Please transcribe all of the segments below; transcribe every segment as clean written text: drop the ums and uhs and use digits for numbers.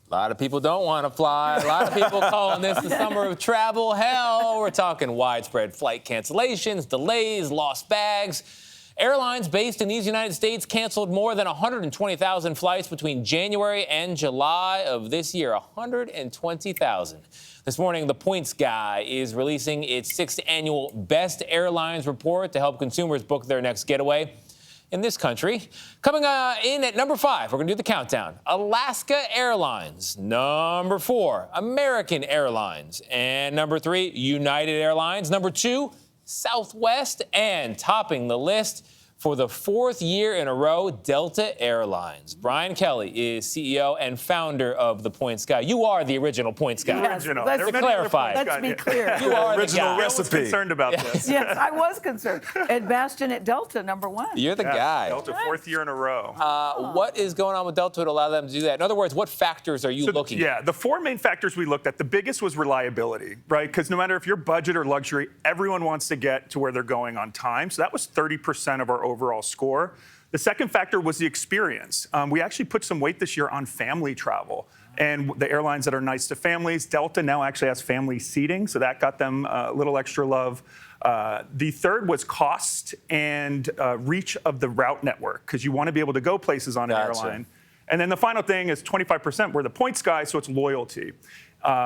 A lot of people don't want to fly. A lot of people calling this the summer of travel hell. We're talking widespread flight cancellations, delays, lost bags. Airlines based in these United States canceled more than 120,000 flights between January and July of this year. 120,000. This morning, the Points Guy is releasing its 6th annual Best Airlines report to help consumers book their next getaway in this country. Coming in at number 5, we're going to do the countdown. Alaska Airlines. Number 4, American Airlines. And number 3, United Airlines. Number 2, Southwest. And topping the list for the 4th year in a row, Delta Airlines. Brian Kelly is CEO and founder of the Points Guy. You are the original Points Guy. Yes, Let's clarify. Let's be clear. You are the original guy. recipe. I was concerned about this. Yes, I was concerned. And Bastion at Delta, number 1. You're the Yes, guy. Delta, 4th year in a row. What is going on with Delta to allow them to do that? In other words, what factors are you looking at? Yeah, the 4 main factors we looked at, the biggest was reliability, right? Because no matter if you're budget or luxury, everyone wants to get to where they're going on time. So that was 30% of our overall score. The second factor was the experience. We actually put some weight this year on family travel. And the airlines that are nice to families, Delta now actually has family seating, so that got them a little extra love. The third was cost and reach of the route network, because you want to be able to go places on an airline. And then the final thing is 25%. We're the Points Guy, so it's loyalty.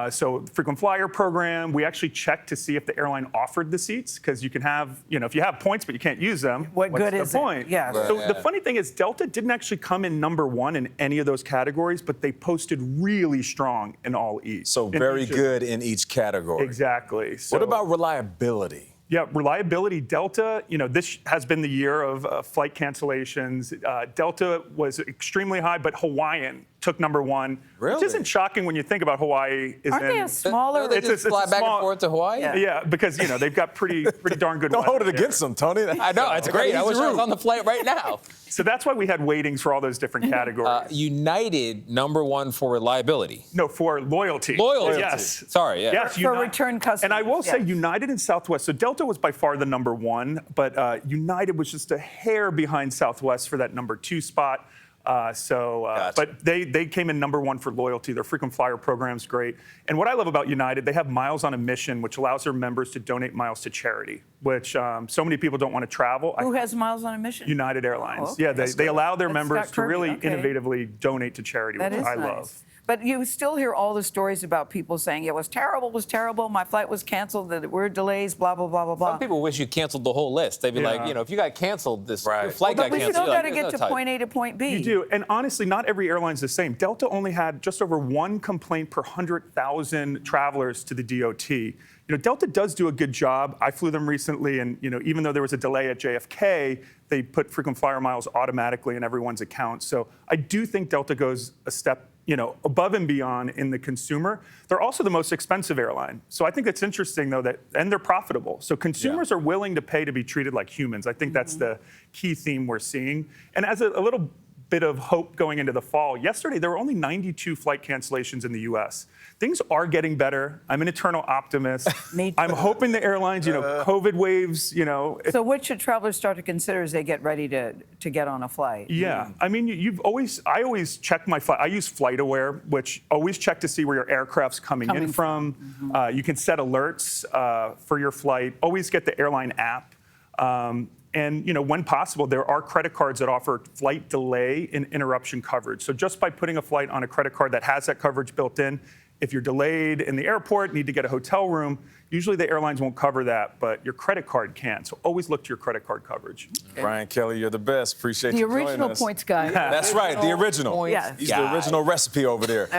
So frequent flyer program, we actually checked to see if the airline offered the seats, because you can have, if you have points but you can't use them, What good what's is the it? point? Yeah. So the funny thing is Delta didn't actually come in number 1 in any of those categories, but they posted really strong in all each. So very good in each category. Exactly. So, What about reliability? Yeah, reliability, Delta, this has been the year of flight cancellations. Delta was extremely high, but Hawaiian took number 1. Really? Which isn't shocking when you think about Hawaii. Aren't they a smaller? They just fly back and forth to Hawaii? Yeah, because, they've got pretty darn good Don't hold it weather there. against them, Tony. I know, it's great. I wish I was on the flight right now. So that's why we had weightings for all those different categories. United, number 1 for reliability. No, for loyalty. Loyalty. Yes. Sorry, yeah. Yes, For return customers. And I will say yes. United and Southwest. So Delta was by far the number 1, but United was just a hair behind Southwest for that number 2 spot. Gotcha. But they came in number 1 for loyalty. Their frequent flyer program's great. And what I love about United, they have Miles on a Mission, which allows their members to donate miles to charity, which so many people don't want to travel. Who has Miles on a Mission? United Airlines. Oh, okay. Yeah, they allow their That's members Scott to really Kirby. Okay. innovatively donate to charity, That which is I nice. love. But you still hear all the stories about people saying it was terrible, my flight was canceled, there were delays, blah, blah, blah, blah, blah. Some people wish you canceled the whole list. They'd be like, if you got canceled, your flight But got we canceled. still got to You're get like, to "No, point A to point B. You do, and honestly, not every airline's the same. Delta only had just over 1 complaint per 100,000 travelers to the DOT. Delta does do a good job. I flew them recently, and even though there was a delay at JFK, they put frequent flyer miles automatically in everyone's account. So I do think Delta goes a step above and beyond in the consumer. They're also the most expensive airline. So I think it's interesting, though, and they're profitable. So consumers are willing to pay to be treated like humans. I think that's the key theme we're seeing. And as a little bit of hope going into the fall, yesterday there were only 92 flight cancellations in the U.S. Things are getting better. I'm an eternal optimist. Me too. I'm hoping the airlines, COVID waves, So what should travelers start to consider as they get ready to get on a flight? Yeah, I mean, I always check my flight. I use FlightAware, which always check to see where your aircraft's coming in from. You can set alerts for your flight. Always get the airline app. And when possible, there are credit cards that offer flight delay and interruption coverage. So just by putting a flight on a credit card that has that coverage built in, if you're delayed in the airport, need to get a hotel room, usually the airlines won't cover that, but your credit card can. So always look to your credit card coverage. Okay. Brian Kelly, you're the best. Appreciate The you joining original us. Points Guy. That's right, the original. Yes. He's the original recipe over there.